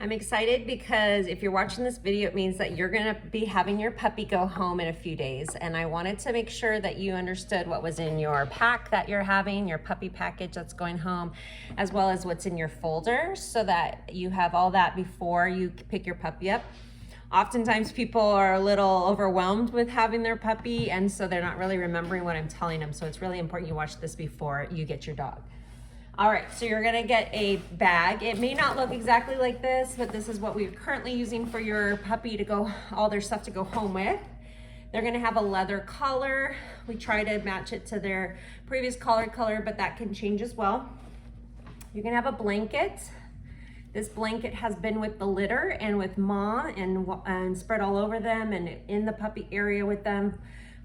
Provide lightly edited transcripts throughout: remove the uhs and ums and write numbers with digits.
I'm excited because if you're watching this video, it means that you're gonna be having your puppy go home in a few days. And I wanted to make sure that you understood what was in your pack that you're having, your puppy package that's going home, as well as what's in your folder, so that you have all that before you pick your puppy up. Oftentimes people are a little overwhelmed with having their puppy, and so they're not really remembering what I'm telling them. So it's really important you watch this before you get your dog. All right, so you're gonna get a bag. It may not look exactly like this, but this is what we're currently using for your puppy to go, all their stuff to go home with. They're gonna have a leather collar. We try to match it to their previous collar, but that can change as well. You're gonna have a blanket. This blanket has been with the litter and with mom and spread all over them and in the puppy area with them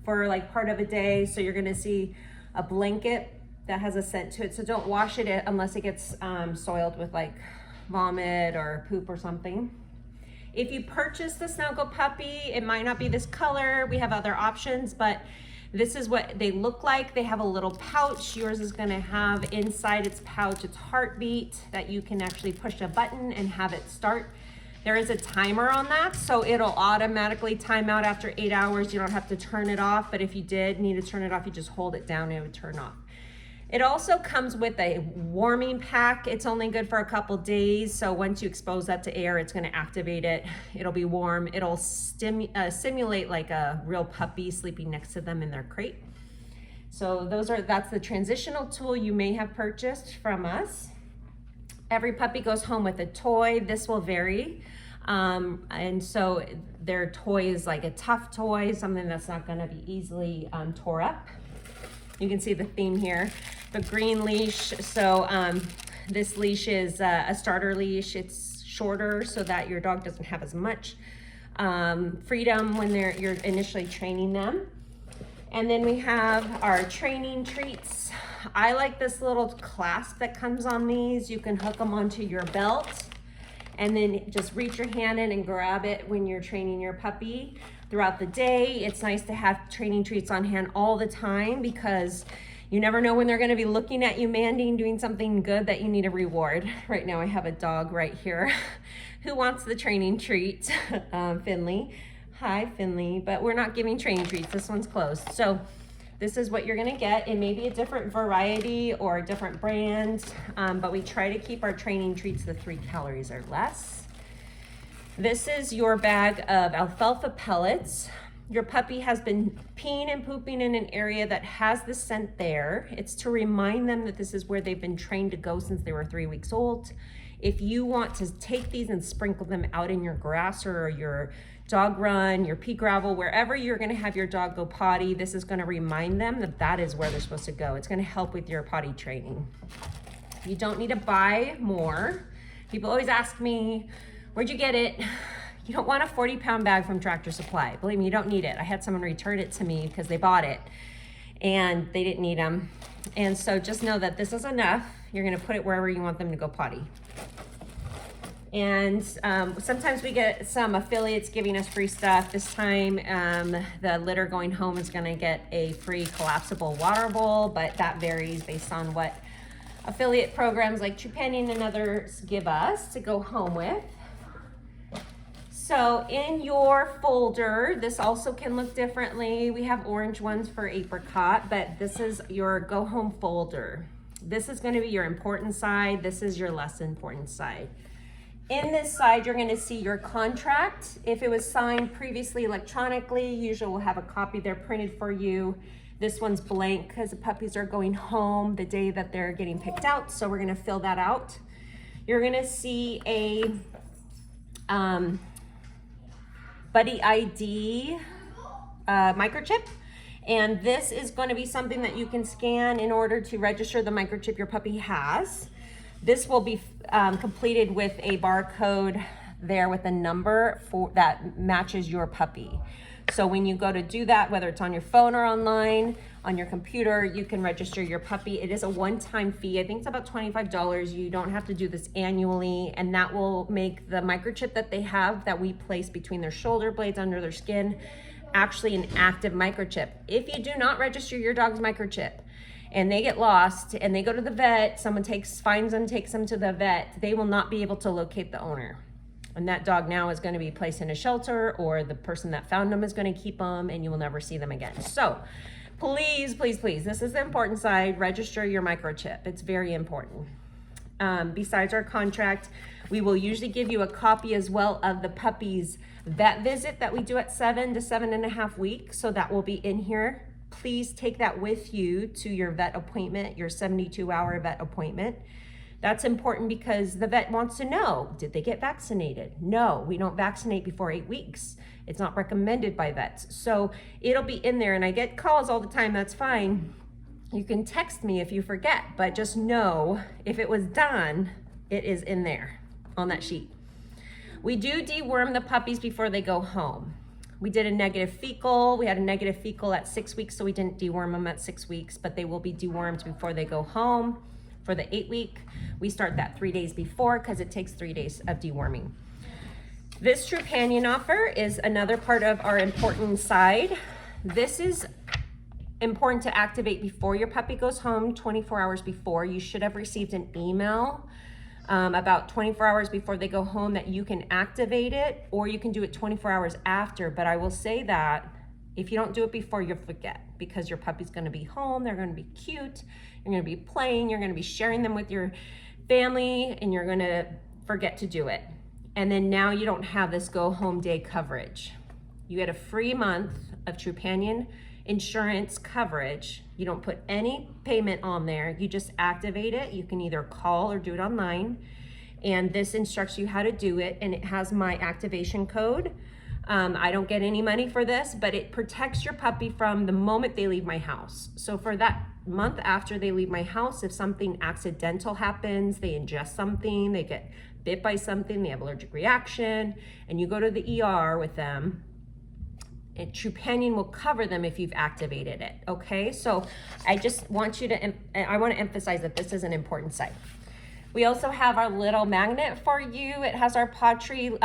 for like part of a day. So you're gonna see a blanket that has a scent to it. So don't wash it unless it gets soiled with like vomit or poop or something. If you purchase the Snuggle puppy, it might not be this color. We have other options, but this is what they look like. They have a little pouch. Yours is gonna have inside its pouch its heartbeat that you can actually push a button and have it start. There is a timer on that, so it'll automatically time out after 8 hours. You don't have to turn it off, but if you did need to turn it off, you just hold it down and it would turn off. It also comes with a warming pack. It's only good for a couple days, so once you expose that to air, it's gonna activate it. It'll be warm. It'll simulate like a real puppy sleeping next to them in their crate. So that's the transitional tool you may have purchased from us. Every puppy goes home with a toy. This will vary. And so their toy is like a tough toy, something that's not gonna be easily tore up. You can see the theme here, the green leash. So this leash is a starter leash. It's shorter so that your dog doesn't have as much freedom when you're initially training them. And then we have our training treats. I like this little clasp that comes on these. You can hook them onto your belt and then just reach your hand in and grab it when you're training your puppy. Throughout the day, it's nice to have training treats on hand all the time because you never know when they're gonna be looking at you, Mandy, doing something good that you need a reward. Right now I have a dog right here who wants the training treat, Finley. Hi, Finley, but we're not giving training treats. This one's closed. So this is what you're gonna get. It may be a different variety or a different brand, but we try to keep our training treats to 3 calories or less. This is your bag of alfalfa pellets. Your puppy has been peeing and pooping in an area that has the scent there. It's to remind them that this is where they've been trained to go since they were 3 weeks old. If you want to take these and sprinkle them out in your grass or your dog run, your pea gravel, wherever you're gonna have your dog go potty, this is gonna remind them that that is where they're supposed to go. It's gonna help with your potty training. You don't need to buy more. People always ask me, where'd you get it? You don't want a 40-pound bag from Tractor Supply. Believe me, you don't need it. I had someone return it to me because they bought it and they didn't need them. And so just know that this is enough. You're gonna put it wherever you want them to go potty. And sometimes we get some affiliates giving us free stuff. This time, the litter going home is gonna get a free collapsible water bowl, but that varies based on what affiliate programs like Trupanion and others give us to go home with. So in your folder, this also can look differently. We have orange ones for apricot, but this is your go home folder. This is gonna be your important side. This is your less important side. In this side, you're gonna see your contract. If it was signed previously electronically, usually we'll have a copy there printed for you. This one's blank because the puppies are going home the day that they're getting picked out, so we're gonna fill that out. You're gonna see a Buddy ID microchip, and this is going to be something that you can scan in order to register the microchip your puppy has. This will be completed with a barcode there with a number that matches your puppy. So when you go to do that, whether it's on your phone or online, on your computer, you can register your puppy. It is a one-time fee. I think it's about $25. You don't have to do this annually, and that will make the microchip that they have that we place between their shoulder blades under their skin actually an active microchip. If you do not register your dog's microchip and they get lost and they go to the vet, someone finds them, takes them to the vet, they will not be able to locate the owner. And that dog now is going to be placed in a shelter, or the person that found them is going to keep them, and you will never see them again. So please, please, please, this is the important side. Register your microchip. It's very important. Besides our contract, we will usually give you a copy as well of the puppy's vet visit that we do at 7 to 7.5 weeks. So that will be in here. Please take that with you to your vet appointment, your 72-hour vet appointment. That's important because the vet wants to know, did they get vaccinated? No, we don't vaccinate before 8 weeks. It's not recommended by vets. So it'll be in there, and I get calls all the time, that's fine. You can text me if you forget, but just know if it was done, it is in there on that sheet. We do deworm the puppies before they go home. We did a negative fecal. We had a negative fecal at 6 weeks, so we didn't deworm them at 6 weeks, but they will be dewormed before they go home. For the 8 week, we start that 3 days before because it takes 3 days of deworming. This Trupanion offer is another part of our important side. This is important to activate before your puppy goes home, 24 hours before. You should have received an email about 24 hours before they go home that you can activate it, or you can do it 24 hours after. But I will say that if you don't do it before, you'll forget, because your puppy's going to be home, they're going to be cute, you're going to be playing, you're going to be sharing them with your family, and you're going to forget to do it. And then now you don't have this go home day coverage. You get a free month of Trupanion insurance coverage. You don't put any payment on there, you just activate it. You can either call or do it online, and this instructs you how to do it, and it has my activation code. I don't get any money for this, but it protects your puppy from the moment they leave my house. So for that month after they leave my house, if something accidental happens, they ingest something, they get bit by something, they have allergic reaction, and you go to the ER with them, and Trupanion will cover them if you've activated it, okay? So I just want you to, I want to emphasize that this is an important site. We also have our little magnet for you. It has our Pottery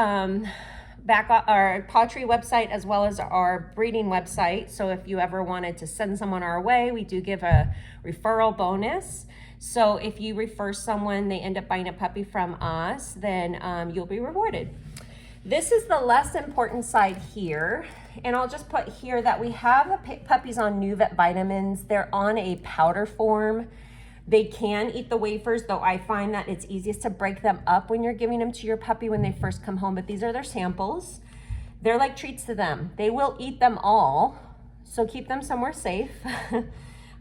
our Pottery website as well as our breeding website. So if you ever wanted to send someone our way, we do give a referral bonus. So if you refer someone, they end up buying a puppy from us, then you'll be rewarded. This is the less important side here. And I'll just put here that we have puppies on new vet vitamins. They're on a powder form. They can eat the wafers, though I find that it's easiest to break them up when you're giving them to your puppy when they first come home, but these are their samples. They're like treats to them. They will eat them all, so keep them somewhere safe.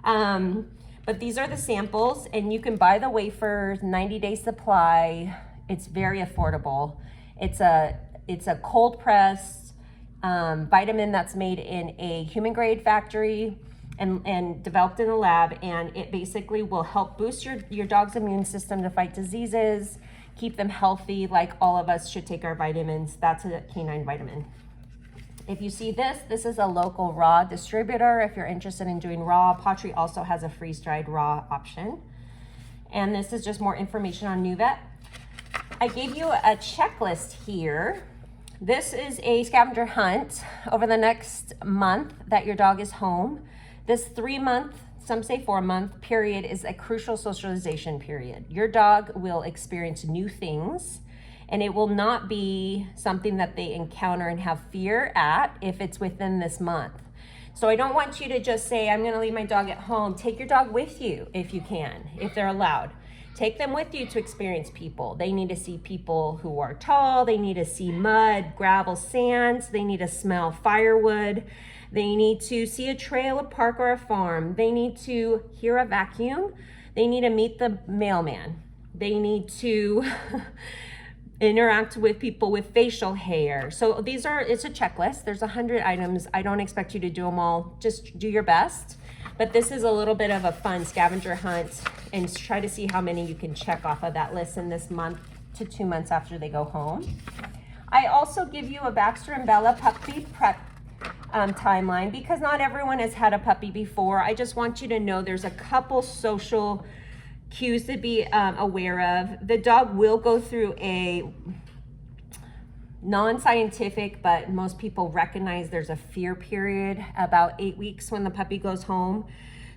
But these are the samples, and you can buy the wafers, 90-day supply. It's very affordable. It's a cold pressed vitamin that's made in a human grade factory and developed in a lab, and it basically will help boost your dog's immune system to fight diseases, keep them healthy, like all of us should take our vitamins. That's a canine vitamin. If you see this is a local raw distributor. If you're interested in doing raw, Pottery also has a freeze-dried raw option. And this is just more information on NuVet. I gave you a checklist here. This is a scavenger hunt over the next month that your dog is home. This 3-month, some say 4-month period is a crucial socialization period. Your dog will experience new things, and it will not be something that they encounter and have fear at if it's within this month. So I don't want you to just say, I'm gonna leave my dog at home. Take your dog with you if you can, if they're allowed. Take them with you to experience people. They need to see people who are tall. They need to see mud, gravel, sands. They need to smell firewood. They need to see a trail, a park, or a farm. They need to hear a vacuum. They need to meet the mailman. They need to interact with people with facial hair. So it's a checklist. There's 100 items. I don't expect you to do them all. Just do your best. But this is a little bit of a fun scavenger hunt, and try to see how many you can check off of that list in this month to 2 months after they go home. I also give you a Baxter and Bella puppy prep timeline, because not everyone has had a puppy before. I just want you to know there's a couple social cues to be aware of. The dog will go through a non-scientific, but most people recognize there's a fear period about 8 weeks when the puppy goes home.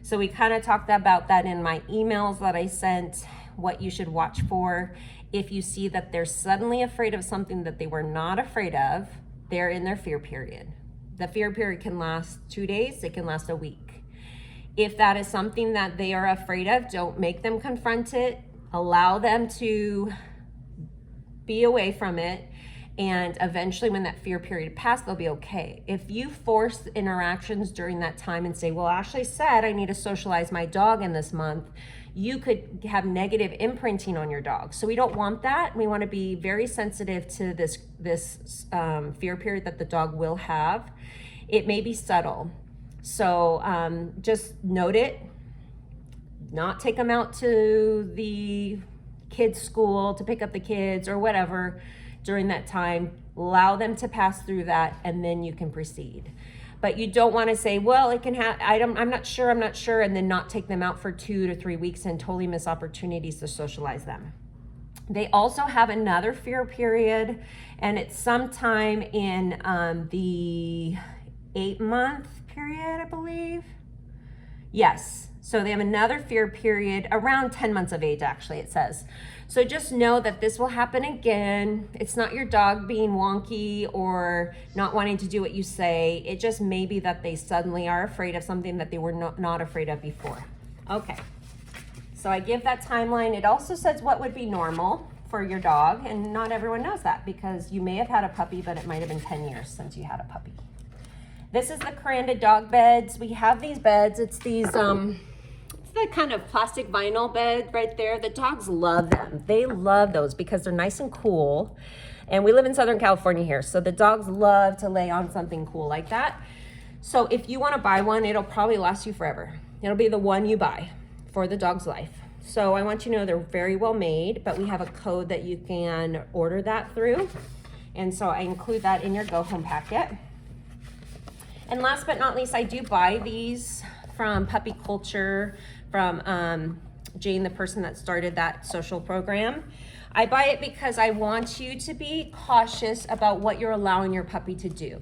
So we kind of talked about that in my emails that I sent, what you should watch for. If you see that they're suddenly afraid of something that they were not afraid of, they're in their fear period. The fear period can last 2 days, it can last a week. If that is something that they are afraid of, don't make them confront it. Allow them to be away from it. And eventually when that fear period passes, they'll be okay. If you force interactions during that time and say, well, Ashley said I need to socialize my dog in this month, you could have negative imprinting on your dog. So we don't want that. We want to be very sensitive to this fear period that the dog will have. It may be subtle. So just note it, not take them out to the kids' school to pick up the kids or whatever during that time. Allow them to pass through that, and then you can proceed. But you don't want to say, well, it can have, I'm not sure, and then not take them out for 2 to 3 weeks and totally miss opportunities to socialize them. They also have another fear period, and it's sometime in the 8-month period, I believe. Yes, so they have another fear period around 10 months of age, actually, it says. So just know that this will happen again. It's not your dog being wonky or not wanting to do what you say. It just may be that they suddenly are afraid of something that they were not afraid of before. Okay, so I give that timeline. It also says what would be normal for your dog, and not everyone knows that because you may have had a puppy, but it might have been 10 years since you had a puppy. This is the Caranda dog beds. We have these beds. It's these, it's the kind of plastic vinyl bed right there. The dogs love them. They love those because they're nice and cool. And we live in Southern California here, so the dogs love to lay on something cool like that. So if you want to buy one, it'll probably last you forever. It'll be the one you buy for the dog's life. So I want you to know they're very well made, but we have a code that you can order that through. And so I include that in your go home packet. And last but not least, I do buy these from Puppy Culture, from Jane, the person that started that social program. I buy it because I want you to be cautious about what you're allowing your puppy to do.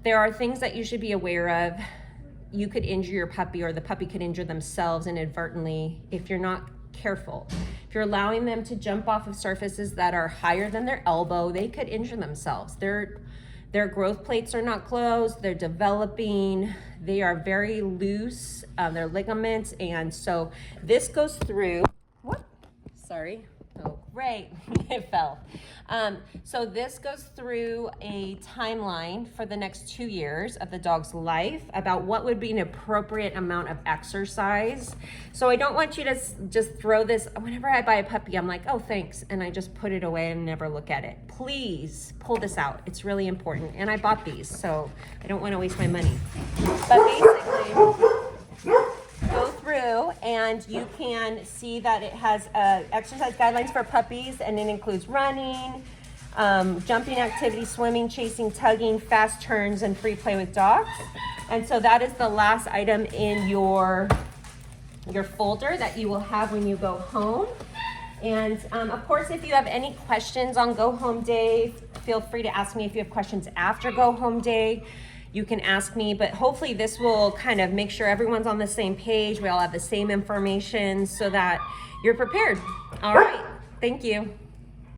There are things that you should be aware of. You could injure your puppy, or the puppy could injure themselves inadvertently if you're not careful. If you're allowing them to jump off of surfaces that are higher than their elbow, they could injure themselves. Their growth plates are not closed, they're developing, they are very loose, their ligaments, and so this goes through, oh great, it fell. So this goes through a timeline for the next 2 years of the dog's life about what would be an appropriate amount of exercise. So I don't want you to just throw this, whenever I buy a puppy, I'm like, oh, thanks, and I just put it away and never look at it. Please pull this out. It's really important. And I bought these, so I don't want to waste my money. But basically, go through and you can see that it has exercise guidelines for puppies, and it includes running, jumping activities, swimming, chasing, tugging, fast turns, and free play with dogs. And so that is the last item in your folder that you will have when you go home. And of course, if you have any questions on Go Home Day, feel free to ask me. If you have questions after Go Home Day, you can ask me, but hopefully this will kind of make sure everyone's on the same page. We all have the same information so that you're prepared. All right, thank you.